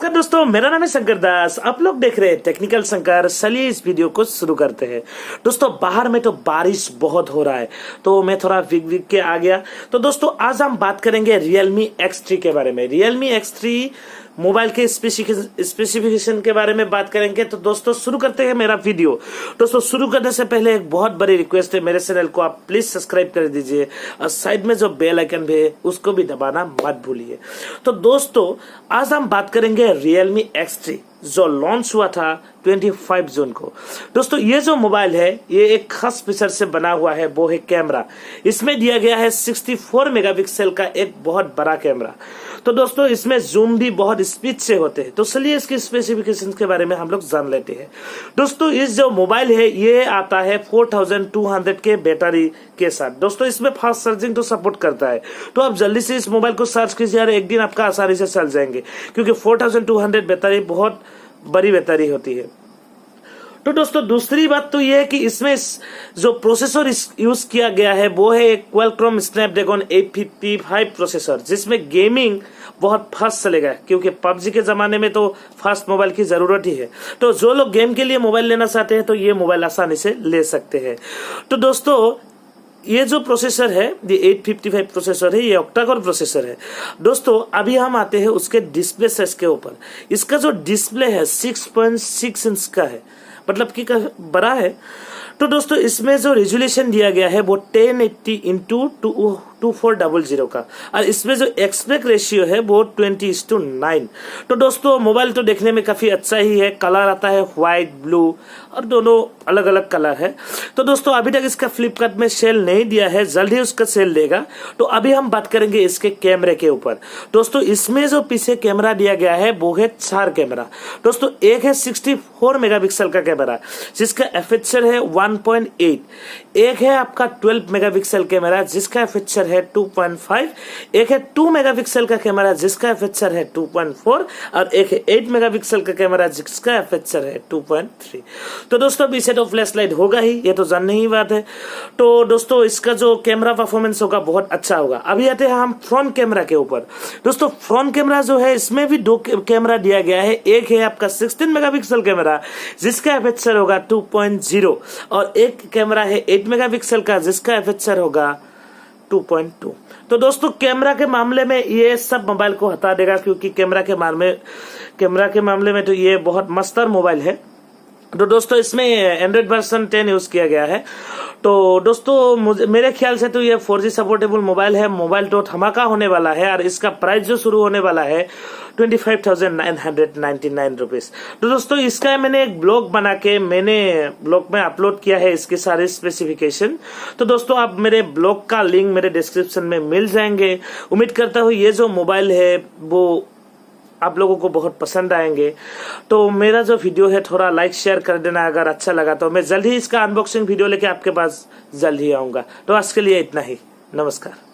नमस्कार दोस्तों, मेरा नाम है शंकर दास। आप लोग देख रहे हैं टेक्निकल शंकर। चलिए इस वीडियो को शुरू करते हैं। दोस्तों बाहर में तो बारिश बहुत हो रहा है, तो मैं थोड़ा भीग के आ गया। तो दोस्तों आज हम बात करेंगे Realme X3 के बारे में। Realme X3 मोबाइल के स्पेसिफिकेशन के बारे में बात करेंगे। तो दोस्तों शुरू करते हैं मेरा वीडियो। दोस्तों शुरू करने से पहले एक बहुत बड़ी रिक्वेस्ट है, मेरे चैनल को आप प्लीज सब्सक्राइब कर दीजिए और साइड में जो बेल आइकन भी है उसको भी दबाना मत भूलिए। तो दोस्तों आज हम बात करेंगे Realme X3 जो लॉन्च हुआ था 25 जून को। दोस्तों ये जो मोबाइल है ये एक खास फीचर से बना हुआ है, वो है कैमरा। इसमें दिया गया है 64 मेगापिक्सल का एक बहुत बड़ा कैमरा। तो दोस्तों इसमें जूम भी बहुत स्पीड से होते हैं। तो चलिए इसकी स्पेसिफिकेशन के बारे में हम लोग जान लेते हैं। दोस्तों इस जो मोबाइल है ये आता है 4200 के बैटरी के साथ। दोस्तों इसमें फास्ट चार्जिंग तो सपोर्ट करता है, तो आप जल्दी से इस मोबाइल को चार्ज कीजिए और एक दिन आपका आसानी से चल जाएंगे, क्योंकि 4200 बैटरी बहुत बड़ी बैटरी होती है। तो दोस्तों दूसरी बात तो ये है कि इसमें जो प्रोसेसर यूज किया गया है वो है एक वेलकम स्नैपड्रैगन 855 प्रोसेसर, जिसमें गेमिंग बहुत फास्ट चलेगा, क्योंकि पबजी के जमाने में तो फास्ट मोबाइल की जरूरत ही है। तो जो लोग गेम के लिए मोबाइल लेना चाहते हैं तो ये मोबाइल आसानी से ले सकते हैं। तो दोस्तों ये जो प्रोसेसर है ये 855 प्रोसेसर है, ये ऑक्टा-कोर प्रोसेसर है। दोस्तों अभी हम आते हैं उसके डिस्प्ले साइज के ऊपर। इसका जो डिस्प्ले है 6.6 इंच का है, मतलब कि बड़ा है। तो दोस्तों इसमें जो रेजोल्यूशन दिया गया है वो 1080 इंटू 2400 का, और इसमें जो एस्पेक्ट रेशियो है वो 20:9। तो दोस्तों मोबाइल तो देखने में काफी अच्छा ही है। कलर आता है व्हाइट, ब्लू और दोनों अलग अलग कलर है। तो दोस्तों अभी तक इसका फ्लिपकार्ट में सेल नहीं दिया है, जल्द ही उसका सेल देगा। तो अभी हम बात करेंगे इसके कैमरे के ऊपर। दोस्तों इसमें जो पीछे कैमरा दिया गया है वो है 4 कैमरा। दोस्तों एक है 64 मेगापिक्सल का कैमरा जिसका एपर्चर है 1.8। एक है आपका 12 मेगापिक्सल कैमरा जिसका एपर्चर है 2.5। एक है 2 मेगापिक्सल का कैमरा जिसका एपर्चर है 2.4 और एक है 8 मेगापिक्सल का कैमरा जिसका एपर्चर है 2.3। तो दोस्तों पीछे तो फ्लैश लाइट होगा ही, ये तो जानने ही बात है। तो दोस्तों इसका जो कैमरा परफॉर्मेंस होगा बहुत अच्छा होगा। अभी आते हैं हम फ्रंट कैमरा के ऊपर। दोस्तों फ्रंट कैमरा जो है इसमें भी 2 कैमरा दिया गया है। एक है आपका 16 मेगापिक्सल कैमरा जिसका एपर्चर होगा 2.0 और एक कैमरा है 8 मेगापिक्सल का जिसका एपर्चर होगा 2.2। तो दोस्तों कैमरा के मामले में ये सब मोबाइल को हटा देगा, क्योंकि कैमरा के मामले में तो ये बहुत मस्तर मोबाइल है। तो दोस्तों इसमें एंड्रॉइड वर्जन 10 यूज किया गया है। तो दोस्तों मेरे ख्याल से तो ये 4G सपोर्टेबल मोबाइल है। मोबाइल तो धमाका होने वाला है और इसका प्राइस जो शुरू होने वाला है 25,999 रुपीज। तो दोस्तों इसका मैंने एक ब्लॉग बना के ब्लॉग में अपलोड किया है इसकी सारी स्पेसिफिकेशन। तो दोस्तों आप मेरे ब्लॉग का लिंक मेरे डिस्क्रिप्शन में मिल जाएंगे। उम्मीद करता हूँ ये जो मोबाइल है वो आप लोगों को बहुत पसंद आएंगे। तो मेरा जो वीडियो है थोड़ा लाइक शेयर कर देना अगर अच्छा लगा तो। मैं जल्द ही इसका अनबॉक्सिंग वीडियो लेके आपके पास जल्द ही आऊंगा। तो आज के लिए इतना ही, नमस्कार।